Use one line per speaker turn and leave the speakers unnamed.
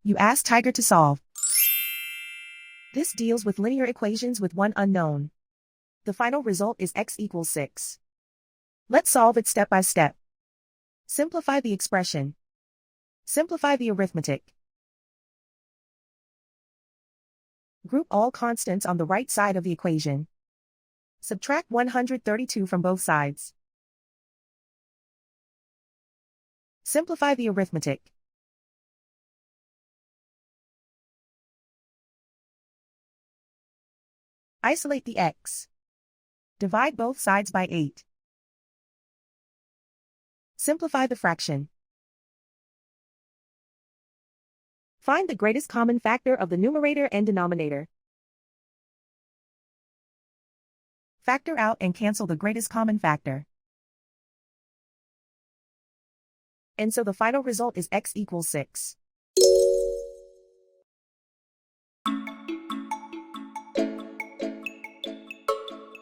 You ask Tiger to solve. This deals with linear equations with one unknown. The final result is x equals 6. Let's solve it step by step. Simplify the expression. Simplify the arithmetic. Group all constants on the right side of the equation. Subtract 132 from both sides. Simplify the arithmetic. Isolate the x. Divide both sides by 8. Simplify the fraction. Find the greatest common factor of the numerator and denominator. Factor out and cancel the greatest common factor. And so the final result is x equals 6.